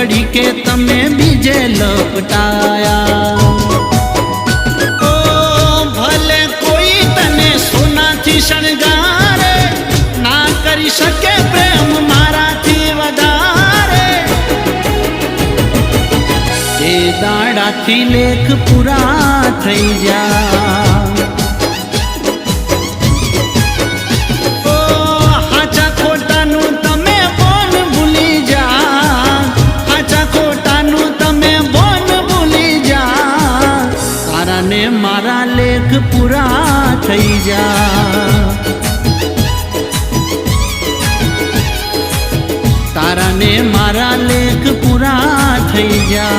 पड़ी के तमे बीजे लपटाया। ओ भले कोई तने सोना थी शणगारे, ना करी सके प्रेम मारा थी वधारे। ए दाड़ा थी लेख पूरा थई जा। मारा लेख पूरा थई जा। तारा ने मारा लेख पूरा थई जा।